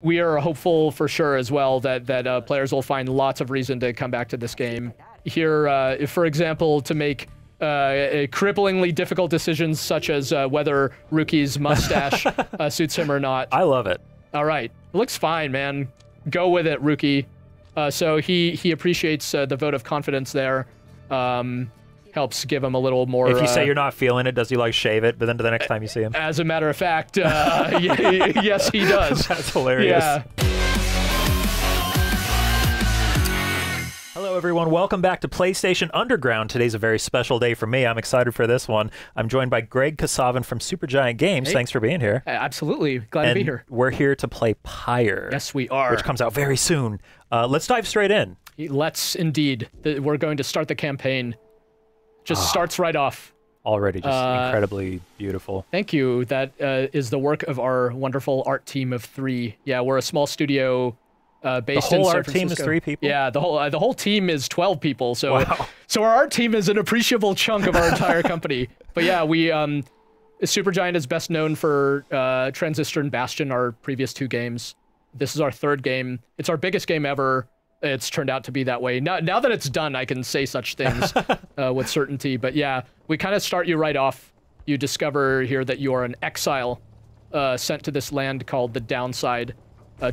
We are hopeful for sure as well that players will find lots of reason to come back to this game. Here, if, for example, to make cripplingly difficult decisions such as whether Ruki's mustache suits him or not. I love it. All right. It looks fine, man. Go with it, Ruki. So he appreciates the vote of confidence there. Helps give him a little more... If you say you're not feeling it, does he like shave it, but then the next time you see him? As a matter of fact, yes, he does. That's hilarious. Yeah. Hello, everyone. Welcome back to PlayStation Underground. Today's a very special day for me. I'm excited for this one. I'm joined by Greg Kasavin from Supergiant Games. Hey. Thanks for being here. Absolutely. Glad to be here. We're here to play Pyre. Yes, we are. Which comes out very soon. Let's dive straight in. Let's indeed. We're going to start the campaign. Just starts right off. Already just incredibly beautiful. Thank you. That is the work of our wonderful art team of 3. Yeah, we're a small studio based in San Francisco. The whole art team is 3 people? Yeah, the whole team is 12 people. So, wow. So our art team is an appreciable chunk of our entire company. But yeah, we Supergiant is best known for Transistor and Bastion, our previous 2 games. This is our 3rd game. It's our biggest game ever. It's turned out to be that way. Now that it's done, I can say such things with certainty. But yeah, we kind of start you right off. You discover here that you are an exile sent to this land called the Downside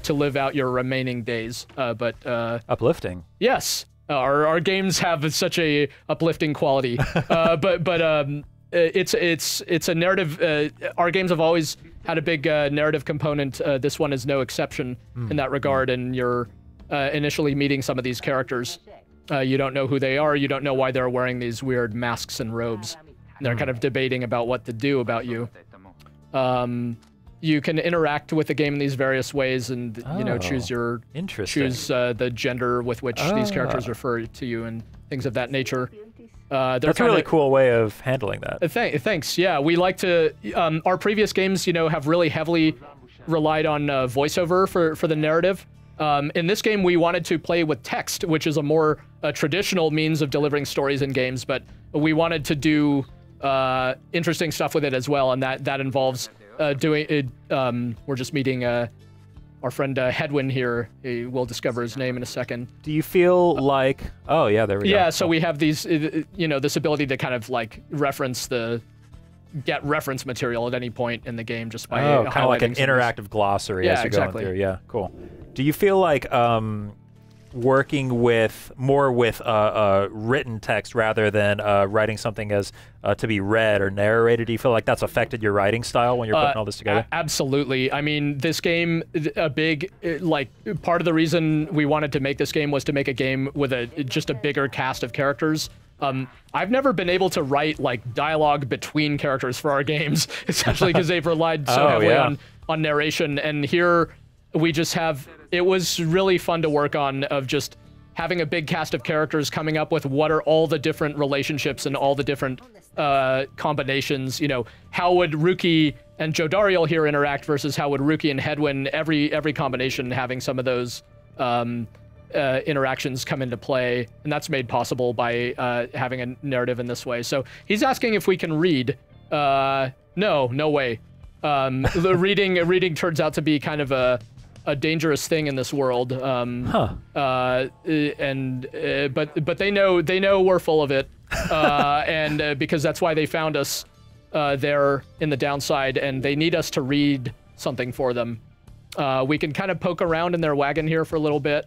to live out your remaining days. Uplifting. Yes, our games have such a uplifting quality. It's a narrative. Our games have always had a big narrative component. This one is no exception in that regard, and you're initially meeting some of these characters. You don't know who they are, you don't know why they're wearing these weird masks and robes. And they're kind of debating about what to do about you. You can interact with the game in these various ways and, you know, choose the gender with which these characters refer to you and things of that nature. That's a really cool way of handling that. Thanks, yeah. We like to, our previous games, you know, have really heavily relied on voiceover for the narrative. In this game, we wanted to play with text, which is a more traditional means of delivering stories in games, but we wanted to do interesting stuff with it as well, and that involves doing it. We're just meeting our friend Hedwin here. We'll discover his name in a second. Do you feel like... Oh, yeah, there we go. Yeah, so we have these, you know, this ability to kind of like get reference material at any point in the game just by kind of like an interactive glossary as you're going through. Yeah, cool. Do you feel like working more with written text rather than writing something as to be read or narrated? Do you feel like that's affected your writing style when you're putting all this together? Absolutely. I mean, this game, a big part of the reason we wanted to make this game was to make a game with just a bigger cast of characters. I've never been able to write like dialogue between characters for our games, essentially because they've relied so heavily on narration. And here we just have, it was really fun to work on, of just having a big cast of characters coming up with what are all the different relationships and all the different combinations. You know, how would Ruki and Jodariel here interact versus how would Ruki and Hedwin, every combination having some of those interactions come into play, and that's made possible by having a narrative in this way. So he's asking if we can read. No way. The reading turns out to be kind of a dangerous thing in this world. But they know we're full of it, and because that's why they found us there in the Downside, and they need us to read something for them. We can kind of poke around in their wagon here for a little bit.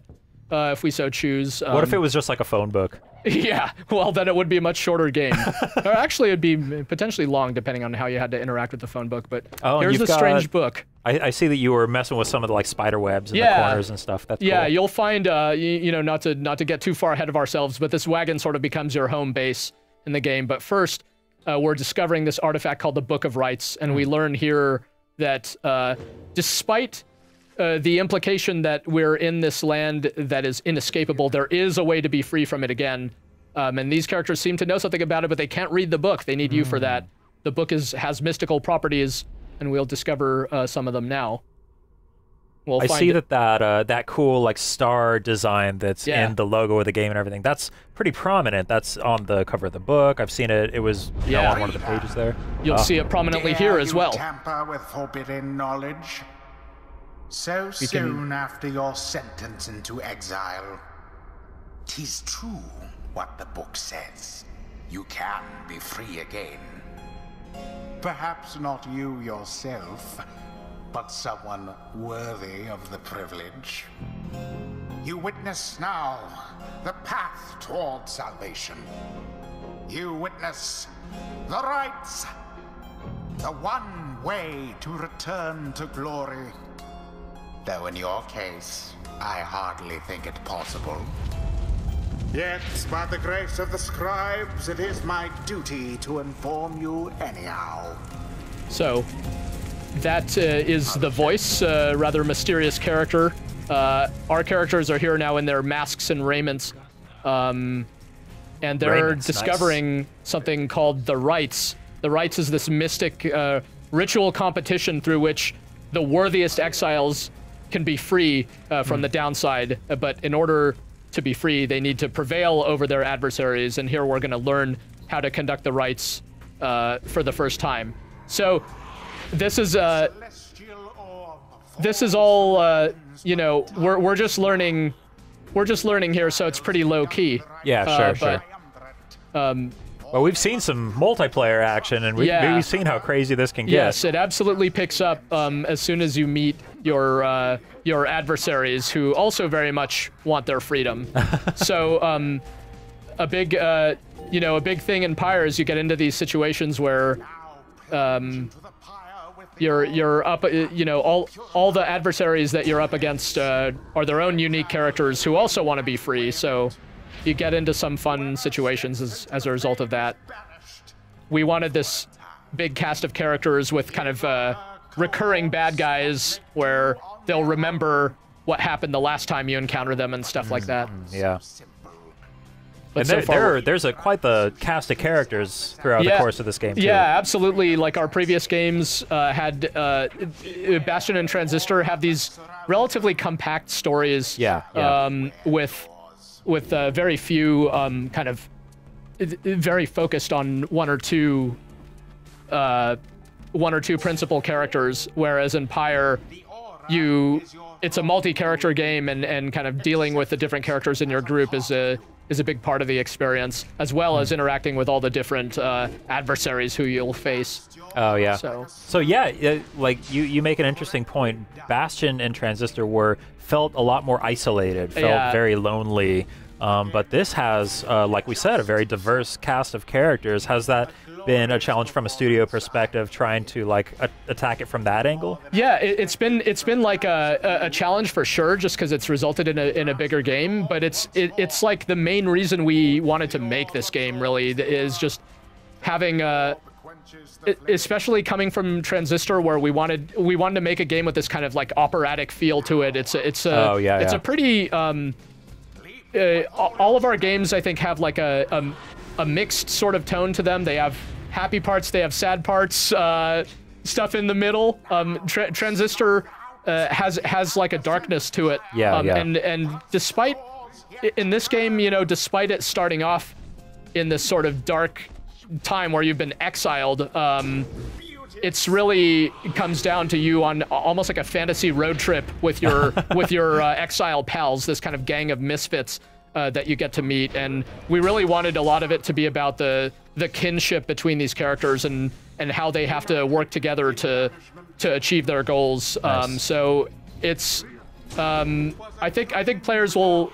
If we so choose. What if it was just like a phone book? Yeah, well, then it would be a much shorter game. Or actually, it'd be potentially long, depending on how you had to interact with the phone book. But here's the strange book. I see that you were messing with some of the like spider webs in the corners and stuff. That's cool. You'll find, you know, not to get too far ahead of ourselves, but this wagon sort of becomes your home base in the game. But first, we're discovering this artifact called the Book of Rights, and we learn here that despite the implication that we're in this land that is inescapable, there is a way to be free from it again. And these characters seem to know something about it, but they can't read the book. They need you for that. The book has mystical properties, and we'll discover some of them now. I see that cool like star design that's in the logo of the game and everything. That's pretty prominent. That's on the cover of the book. I've seen it. It was on one of the pages there. You'll see it prominently here as well. Tamper with forbidden knowledge. So soon after your sentence into exile. 'Tis true what the book says. You can be free again. Perhaps not you yourself, but someone worthy of the privilege. You witness now the path toward salvation. You witness the rights, the one way to return to glory. Though in your case, I hardly think it possible. Yet, by the grace of the scribes, it is my duty to inform you anyhow. So, that is the voice, rather mysterious character. Our characters are here now in their masks and raiments, and they're discovering something called the Rites. The Rites is this mystic ritual competition through which the worthiest exiles can be free from the downside, but in order to be free, they need to prevail over their adversaries, and here we're going to learn how to conduct the rites for the first time. So this is all you know, we're just learning here, so it's pretty low key. Yeah, sure. Well, we've seen some multiplayer action, and we've seen how crazy this can get. Yes, it absolutely picks up as soon as you meet your adversaries, who also very much want their freedom. So a big thing in Pyre is you get into these situations where you're up, all the adversaries that you're up against are their own unique characters who also want to be free. So you get into some fun situations as a result of that. We wanted this big cast of characters with kind of recurring bad guys where they'll remember what happened the last time you encounter them and stuff like that. Yeah. But and there's quite the cast of characters throughout the course of this game, too. Yeah, absolutely. Like our previous games had, Bastion and Transistor have these relatively compact stories. With very few kind of very focused on one or two principal characters, whereas in Pyre it's a multi-character game, and kind of dealing with the different characters in your group is a big part of the experience, as well as interacting with all the different adversaries who you'll face. Oh yeah. So yeah, like you make an interesting point. Bastion and Transistor felt a lot more isolated, felt very lonely. But this has, like we said, a very diverse cast of characters. Has that been a challenge from a studio perspective, trying to like attack it from that angle? Yeah, it's been like a challenge for sure, just because it's resulted in a bigger game. But it's like the main reason we wanted to make this game really is just having especially coming from Transistor, where we wanted to make a game with this kind of like operatic feel to it. It's a pretty all of our games, I think, have like a mixed sort of tone to them. They have happy parts, they have sad parts, stuff in the middle. Transistor has like a darkness to it. And despite in this game, despite it starting off in this sort of dark time where you've been exiled, it's really comes down to you on almost like a fantasy road trip with your exile pals, this kind of gang of misfits that you get to meet. And we really wanted a lot of it to be about the kinship between these characters and how they have to work together to achieve their goals. Nice. So it's I think players will,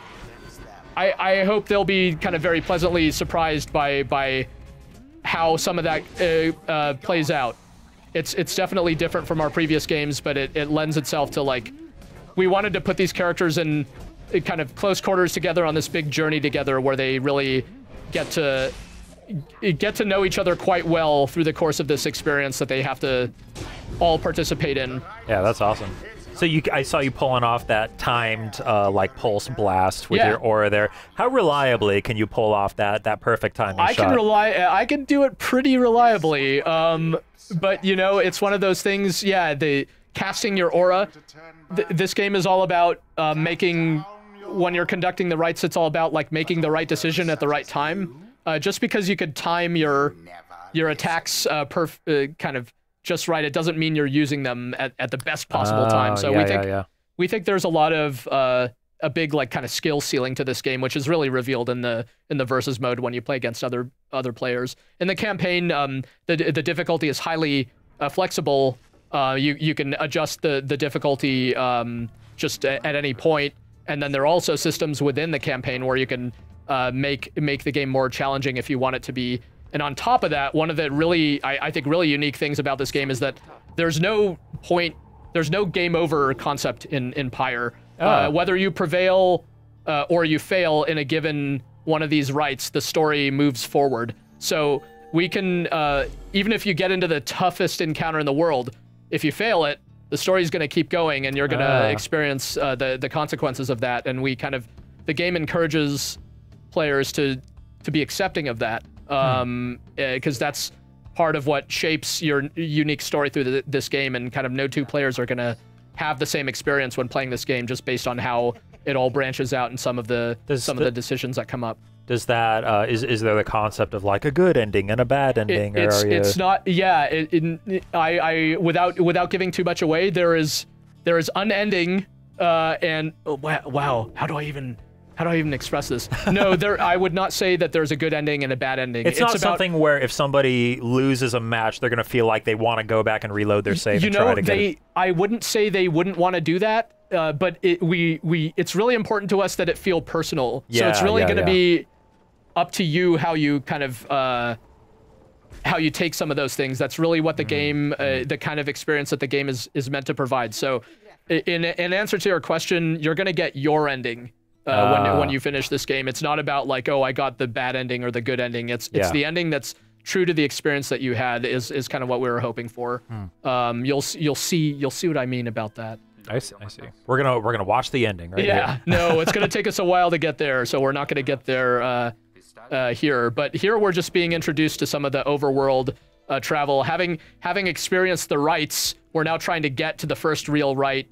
I hope they'll be kind of very pleasantly surprised by how some of that plays out. It's definitely different from our previous games, but it lends itself to, like, we wanted to put these characters in kind of close quarters together on this big journey together, where they really get to know each other quite well through the course of this experience that they have to all participate in. Yeah, that's awesome. So I saw you pulling off that timed like pulse blast with your aura there. How reliably can you pull off that perfect timing shot? I can do it pretty reliably. But it's one of those things. Yeah, the casting your aura. This game is all about making, when you're conducting the rites, it's all about like making the right decision at the right time. Just because you could time your attacks kind of just right, it doesn't mean you're using them at the best possible time. So we think there's a lot of a big like kind of skill ceiling to this game, which is really revealed in the versus mode when you play against other players. In the campaign, the difficulty is highly flexible. You can adjust the difficulty just at any point, and then there are also systems within the campaign where you can make the game more challenging if you want it to be. And on top of that, one of the really I think really unique things about this game is that there's no game over concept in Pyre. Whether you prevail or you fail in a given one of these rites, the story moves forward. So we can, even if you get into the toughest encounter in the world, if you fail it, the story's going to keep going, and you're going to experience the consequences of that. And the game encourages players to be accepting of that, because that's part of what shapes your unique story through this game. And kind of no two players are going to have the same experience when playing this game, just based on how it all branches out and some of the decisions that come up. Does that is there the concept of like a good ending and a bad ending? It's not. Yeah. Without giving too much away, there is unending and wow. How do I even express this? No, I would not say that there's a good ending and a bad ending. It's not something where if somebody loses a match, they're going to feel like they want to go back and reload their save and try to get it. I wouldn't say they wouldn't want to do that, but it's really important to us that it feel personal. Yeah, so it's really going to be up to you how you kind of how you take some of those things. That's really what the game, the kind of experience that the game is meant to provide. So in answer to your question, you're going to get your ending. When you finish this game. It's not about like, oh, I got the bad ending or the good ending. It's the ending that's true to the experience that you had is kind of what we were hoping for. You'll see what I mean about that. I see. We're gonna watch the ending, right? Yeah. No, it's gonna take us a while to get there, so we're not gonna get there here. But here we're just being introduced to some of the overworld travel. Having experienced the rites, we're now trying to get to the first real rite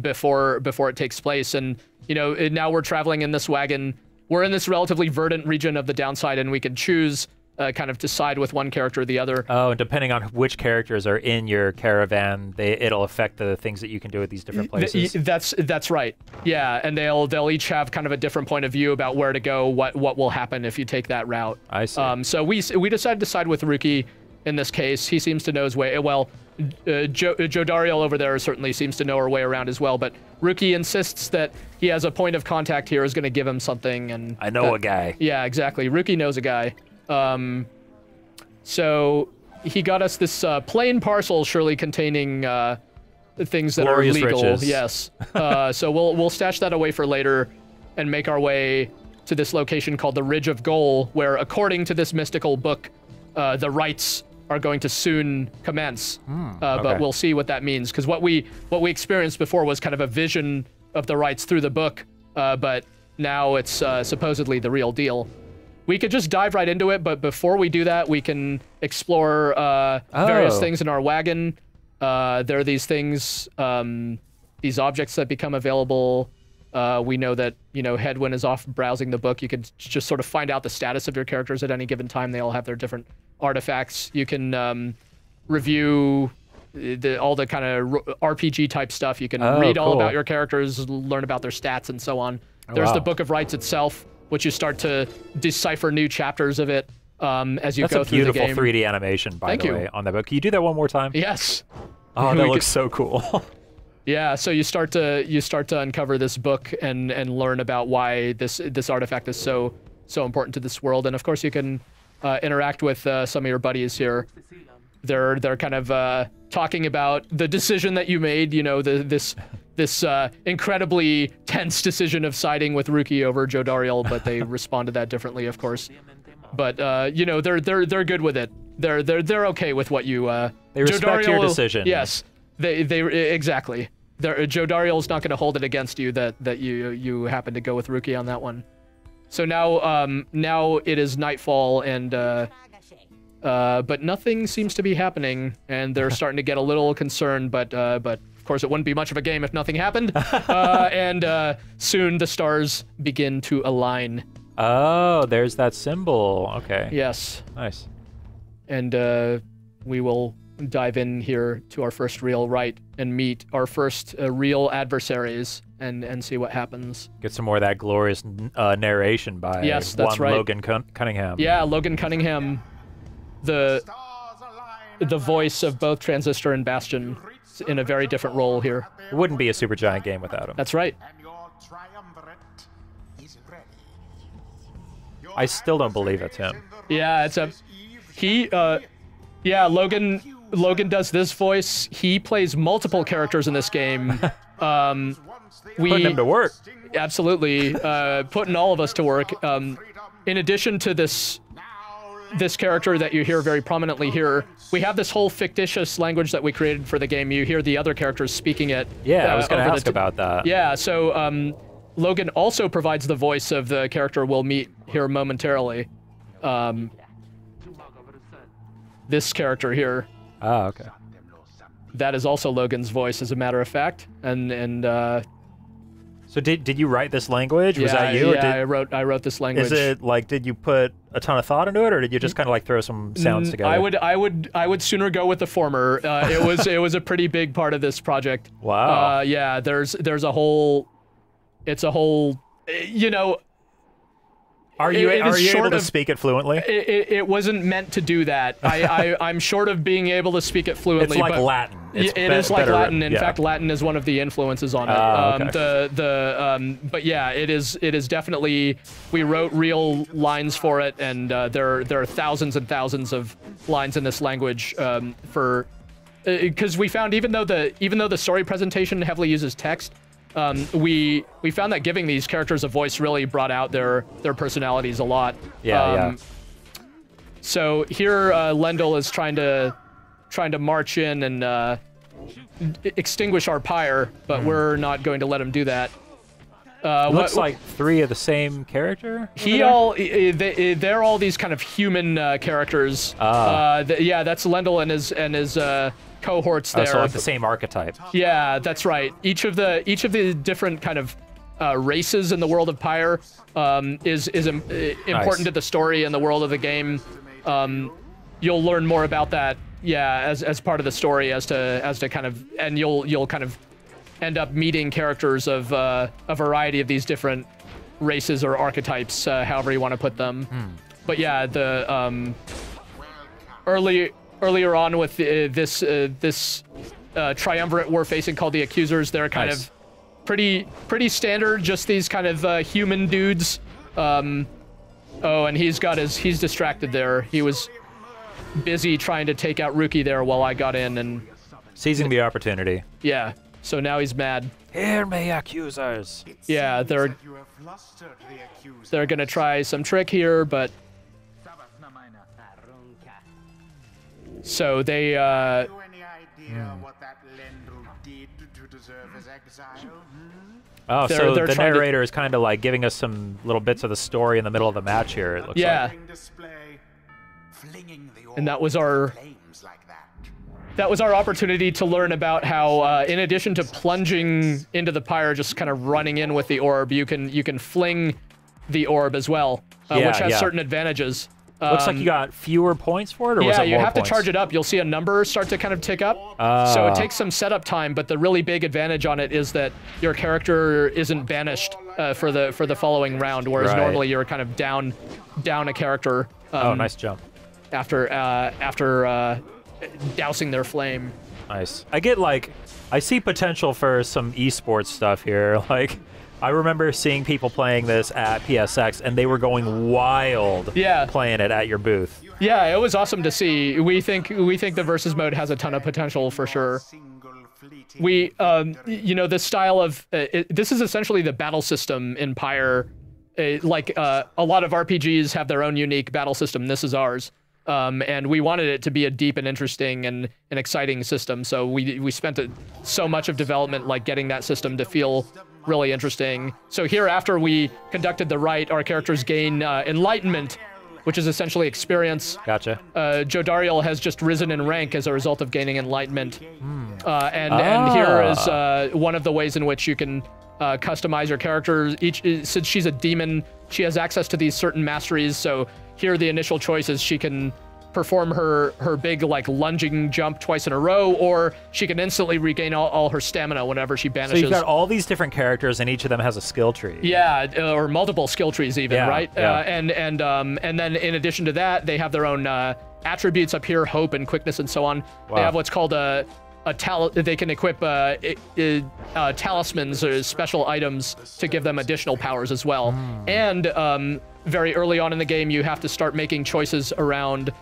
before it takes place. And now we're traveling in this wagon. We're in this relatively verdant region of the downside, and we can choose kind of to side with one character or the other. Oh, and depending on which characters are in your caravan, it'll affect the things that you can do at these different places. That's right. Yeah, and they'll each have kind of a different point of view about where to go, what will happen if you take that route. I see. So we decided to side with Ruki in this case. He seems to know his way. Well, Joe Dariel over there certainly seems to know her way around as well, but Ruki insists that he has a point of contact here, is going to give him something. And I know a guy. Yeah, exactly. Ruki knows a guy. So he got us this plain parcel, surely containing things that glorious are legal. Riches. Yes. So we'll stash that away for later and make our way to this location called the Ridge of Goal, where, according to this mystical book, the rites are going to soon commence. But we'll see what that means, because what we experienced before was kind of a vision of the rites through the book, but now it's supposedly the real deal. We could just dive right into it, but before we do that, we can explore various things in our wagon. There are these things, these objects that become available. We know that, Hedwyn is off browsing the book. You can just sort of find out the status of your characters at any given time. They all have their different artifacts. You can review all the kind of RPG type stuff. You can read all about your characters, learn about their stats, and so on. There's the Book of Rites itself, which you start to decipher new chapters of it as you go through the game. That's a beautiful 3D animation, by the way, on that book. Can you do that one more time? Yes. Oh, that looks so cool. Yeah, so you start to uncover this book and learn about why this artifact is so important to this world. And of course, you can interact with some of your buddies here. They're kind of talking about the decision that you made. This incredibly tense decision of siding with Ruki over Joe Dariel, but they respond to that differently, of course. But they're good with it. They're okay with what you. They respect your decision. Yes, they exactly. Joe Dariel's not going to hold it against you that you happen to go with Ruki on that one. So now it is nightfall, and but nothing seems to be happening, and they're starting to get a little concerned. But of course, it wouldn't be much of a game if nothing happened. And soon the stars begin to align. Oh, there's that symbol. Okay. Yes. Nice. And we will dive in here to our first real write and meet our first real adversaries and see what happens. Get some more of that glorious narration by Logan Cunningham. Yeah, Logan Cunningham, the voice of both Transistor and Bastion, in a very different role here. It wouldn't be a Supergiant game without him. That's right. I still don't believe it's him. Yeah, yeah, Logan does this voice. He plays multiple characters in this game. Putting him to work. Absolutely, putting all of us to work. In addition to this character that you hear very prominently here, we have this whole fictitious language that we created for the game. You hear the other characters speaking it. Yeah, I was going to ask about that. Yeah, so Logan also provides the voice of the character we'll meet here momentarily. This character here. Oh, okay. That is also Logan's voice, as a matter of fact. So did you write this language? Was that you? Yeah, I wrote this language. Is it like, did you put a ton of thought into it, or did you just kind of like throw some sounds together? I would sooner go with the former. It was a pretty big part of this project. Wow. Yeah, there's a whole, it's a whole, you know. Are you able to speak it fluently? It wasn't meant to do that. I'm short of being able to speak it fluently. It's like Latin. It is like Latin. In fact, Latin is one of the influences on it. Okay. But yeah, it is definitely. We wrote real lines for it, and there are thousands and thousands of lines in this language because we found even though the story presentation heavily uses text. We found that giving these characters a voice really brought out their personalities a lot. Yeah. So here, Lendl is trying to march in and extinguish our pyre, but we're not going to let him do that. Looks like three of the same character. They're all these kind of human characters. Yeah, that's Lendl and his cohorts there. So like the same archetype. Yeah, that's right. Each of the different kind of races in the world of Pyre is important to the story and the world of the game. You'll learn more about that, yeah, as part of the story as to kind of, and you'll kind of end up meeting characters of a variety of these different races or archetypes, however you want to put them. But yeah, the earlier on with this triumvirate we're facing called the Accusers, they're kind of pretty standard, just these kind of human dudes. Oh, and he's distracted there. He was busy trying to take out Rookie there while I got in and seizing the opportunity. Yeah. So now he's mad. Hear me, Accusers. Yeah, they're gonna try some trick here, but so they what that Lendl did to deserve his exile? Oh, so the narrator is kind of like giving us some little bits of the story in the middle of the match here, it looks like. And that was our opportunity to learn about how, in addition to plunging into the pyre, just kind of running in with the orb, you can fling the orb as well, which has certain advantages. Looks like you got fewer points for it, or was it more you have points? to charge it up. You'll see a number start to kind of tick up. So it takes some setup time, but the really big advantage on it is that your character isn't banished for the following round, whereas normally you're kind of down a character. Oh, nice jump. After dousing their flame. Nice. I see potential for some esports stuff here. Like, I remember seeing people playing this at PSX, and they were going wild playing it at your booth. Yeah, it was awesome to see. We think the versus mode has a ton of potential for sure. We, the style of this is essentially the battle system in Pyre. A lot of RPGs have their own unique battle system. This is ours. And we wanted it to be a deep and interesting and an exciting system. So we spent so much of development getting that system to feel really interesting. So here, after we conducted the rite, our characters gain enlightenment, which is essentially experience. Gotcha. Joe Dariel has just risen in rank as a result of gaining enlightenment. And here is one of the ways in which you can customize your character. Since she's a demon, she has access to these certain masteries. So here the initial choice is she can perform her big like lunging jump twice in a row, or she can instantly regain all her stamina whenever she banishes. So you've got all these different characters, and each of them has a skill tree. Yeah, or multiple skill trees even, right? Yeah. And then in addition to that, they have their own attributes up here, hope and quickness and so on. Wow. They have what's called they can equip talismans or special items to give them additional powers as well. And very early on in the game, you have to start making choices around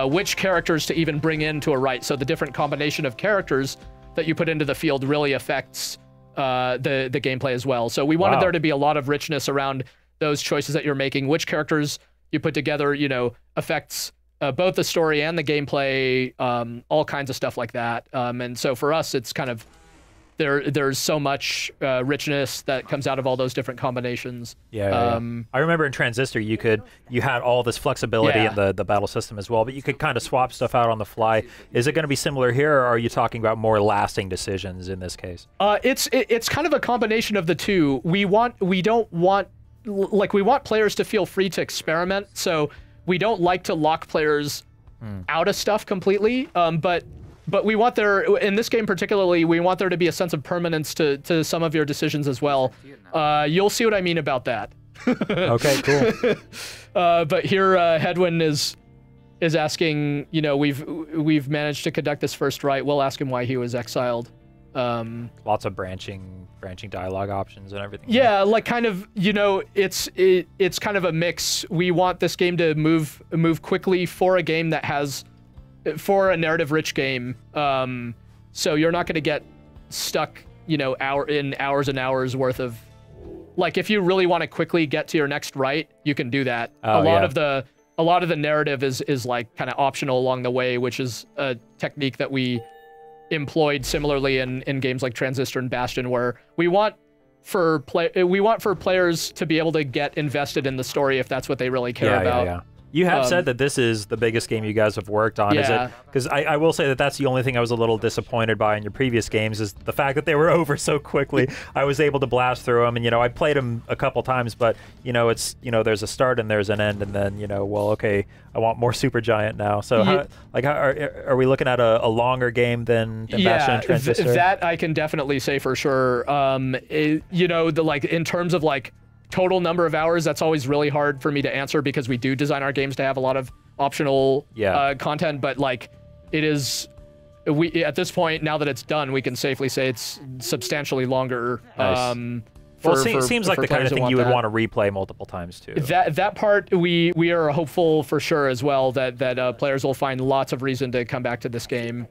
which characters to even bring into a right. So the different combination of characters that you put into the field really affects the gameplay as well. So we wanted there to be a lot of richness around those choices that you're making. Which characters you put together, you know, affects both the story and the gameplay, all kinds of stuff like that. And so for us, it's kind of there's so much richness that comes out of all those different combinations. I remember in Transistor you had all this flexibility in the battle system as well, but you could kind of swap stuff out on the fly. Is it going to be similar here, or are you talking about more lasting decisions in this case? It's kind of a combination of the two. We want players to feel free to experiment, so we don't like to lock players out of stuff completely, but we want in this game particularly, we want there to be a sense of permanence to some of your decisions as well. You'll see what I mean about that. Okay, cool. But here, Hedwin is asking, you know, we've managed to conduct this first right. We'll ask him why he was exiled. Lots of branching dialogue options and everything. Yeah, like kind of, you know, it's kind of a mix. We want this game to move quickly for a game that has, for a narrative-rich game. So you're not going to get stuck, you know, hours and hours worth of, like, if you really want to quickly get to your next right, you can do that. A lot of the narrative is like kind of optional along the way, which is a technique that we employed similarly in games like Transistor and Bastion, where we want for players to be able to get invested in the story if that's what they really care about. You have said that this is the biggest game you guys have worked on, is it? Because I will say that that's the only thing I was a little disappointed by in your previous games, is the fact that they were over so quickly. I was able to blast through them, and, you know, I played them a couple times, but, you know, it's, you know, there's a start and there's an end, and then, you know, well, okay, I want more Supergiant now. So, are we looking at a longer game than Bastion and Transistor? That I can definitely say for sure. You know, in terms of, like, total number of hours, that's always really hard for me to answer, because we do design our games to have a lot of optional content, but like it is, at this point, now that it's done, we can safely say it's substantially longer. Nice. It seems like the kind of thing you would want to replay multiple times too. That part, we are hopeful for sure as well that players will find lots of reason to come back to this game.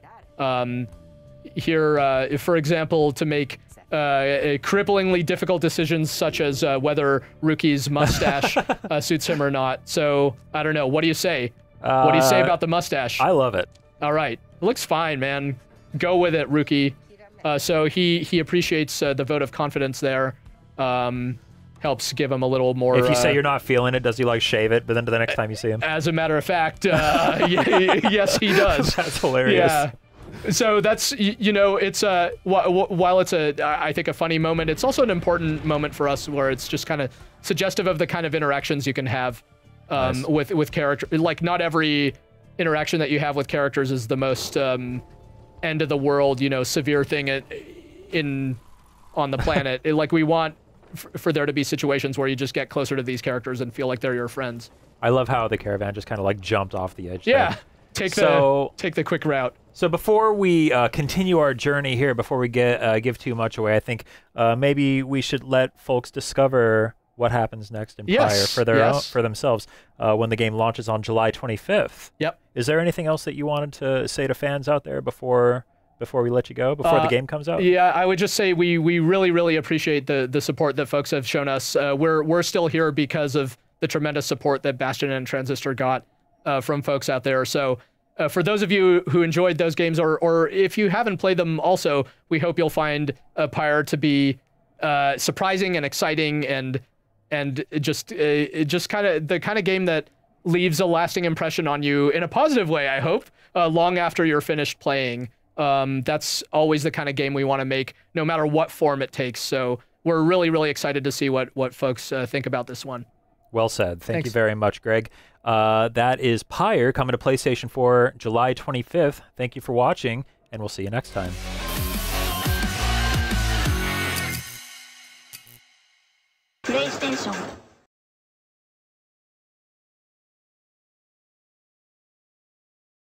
Here, for example, to make cripplingly difficult decisions, such as whether Rookie's mustache suits him or not. So, I don't know. What do you say? What do you say about the mustache? I love it. All right. It looks fine, man. Go with it, Rookie. So he appreciates the vote of confidence there. Helps give him a little more... If you say you're not feeling it, does he, like, shave it, but then the next time you see him? As a matter of fact, yes, he does. That's hilarious. Yeah. So that's, you know, it's while it's I think a funny moment, it's also an important moment for us, where it's just kind of suggestive of the kind of interactions you can have with character. Like, not every interaction that you have with characters is the most end of the world, you know, severe thing on the planet. Like, we want for there to be situations where you just get closer to these characters and feel like they're your friends. I love how the caravan just kind of like jumped off the edge. Yeah. Take the quick route. So before we continue our journey here, before we give too much away, I think maybe we should let folks discover what happens next in Pyre for themselves when the game launches on July 25th. Yep. Is there anything else that you wanted to say to fans out there before we let you go, before the game comes out? Yeah, I would just say we really, really appreciate the support that folks have shown us. We're still here because of the tremendous support that Bastion and Transistor got from folks out there. So for those of you who enjoyed those games, or if you haven't played them also, we hope you'll find Pyre to be surprising and exciting and just kind of the kind of game that leaves a lasting impression on you in a positive way, I hope, long after you're finished playing. That's always the kind of game we want to make, no matter what form it takes. So we're really, really excited to see what folks think about this one. Well said. Thank you very much, Greg. That is Pyre coming to PlayStation 4 July 25th. Thank you for watching, and we'll see you next time. PlayStation